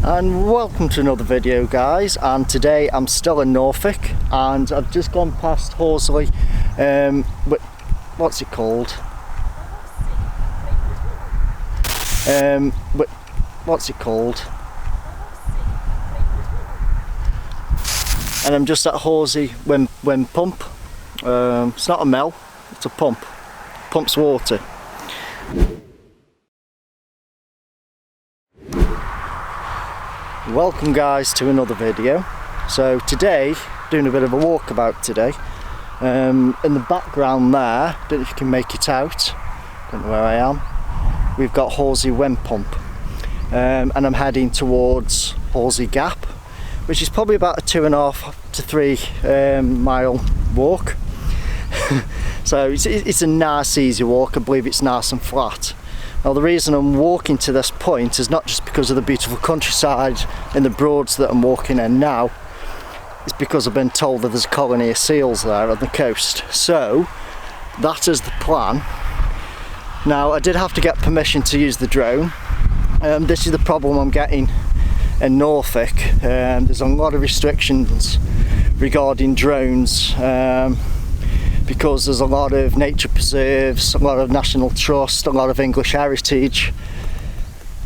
And welcome to another video, guys, and today I'm still in Norfolk and I've just gone past Horsey, what's it called? What's it called? And I'm just at Horsey when pump. It's not a mill, it's a pump. Pumps water. Welcome, guys, to another video. So today, doing a bit of a walkabout today. In the background there, don't know if you can make it out, don't know where I am. We've got Horsey wind pump, and I'm heading towards Horsey Gap, which is probably about a 2.5 to 3 mile walk. So it's a nice easy walk. I believe it's nice and flat. Now the reason I'm walking to this point is not just because of the beautiful countryside in the Broads that I'm walking in now, it's because I've been told that there's a colony of seals there on the coast. So that is the plan. Now I did have to get permission to use the drone. This is the problem I'm getting in Norfolk. There's a lot of restrictions regarding drones, because there's a lot of nature preserves, a lot of national trust, a lot of English heritage.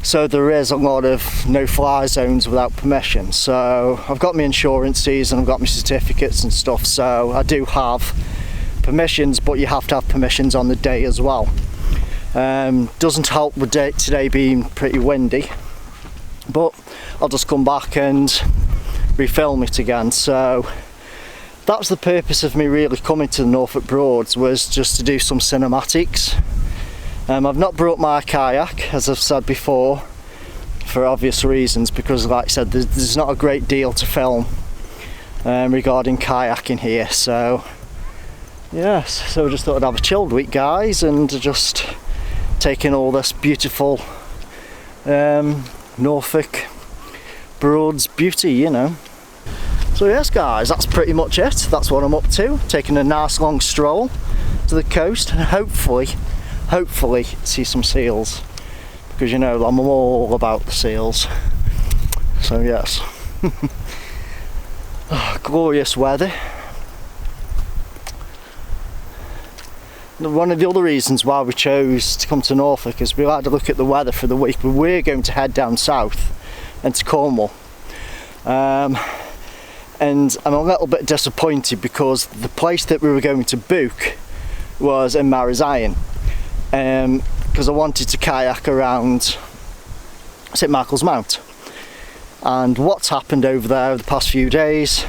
So there is a lot of no-fly zones without permission. So I've got my insurances and I've got my certificates and stuff, so I do have permissions, but you have to have permissions on the day as well. Doesn't help with today being pretty windy, but I'll just come back and refilm it again. So that's the purpose of me really coming to the Norfolk Broads, was just to do some cinematics. I've not brought my kayak, as I've said before, for obvious reasons, because like I said, there's not a great deal to film regarding kayaking here. So yes, so I just thought I'd have a chilled week, guys, and just taking all this beautiful Norfolk Broads beauty, you know. So yes, guys, that's pretty much it. That's what I'm up to. Taking a nice long stroll to the coast and hopefully see some seals, because you know I'm all about the seals. So yes. Oh, glorious weather. One of the other reasons why we chose to come to Norfolk is we like to look at the weather for the week, but we're going to head down south and to Cornwall. And I'm a little bit disappointed because the place that we were going to book was in Marizion, because I wanted to kayak around St Michael's Mount. And what's happened over there the past few days,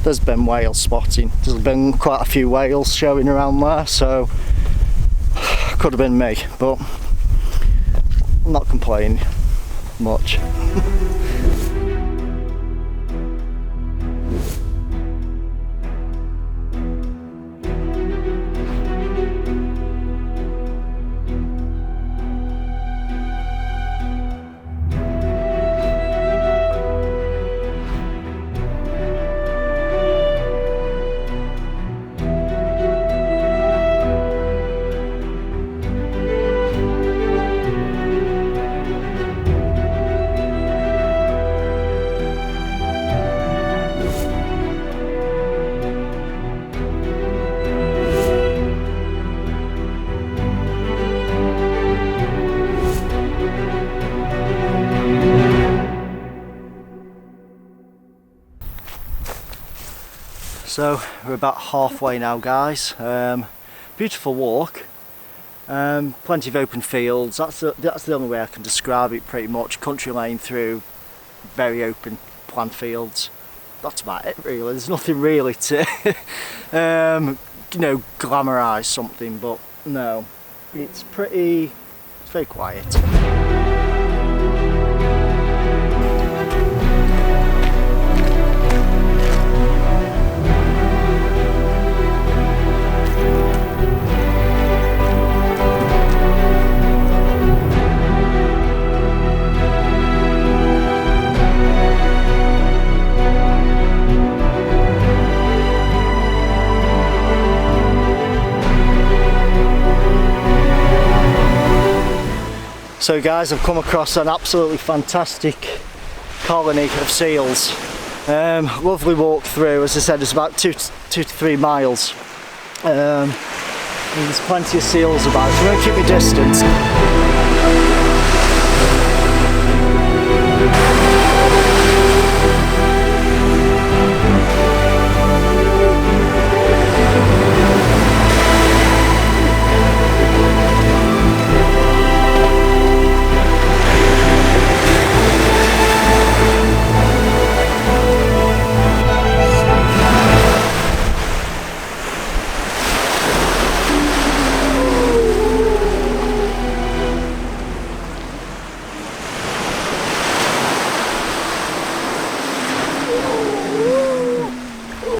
there's been whale spotting. There's been quite a few whales showing around there, so could have been me, but I'm not complaining much. So we're about halfway now, guys. Beautiful walk, plenty of open fields. That's the only way I can describe it, pretty much. Country lane through very open plant fields. That's about it, really. There's nothing really to you know, glamorise something, but no, it's very quiet. So guys, I've come across an absolutely fantastic colony of seals. Lovely walk through. As I said, it's about 2 to 3 miles. There's plenty of seals about, so I'm going to keep my distance.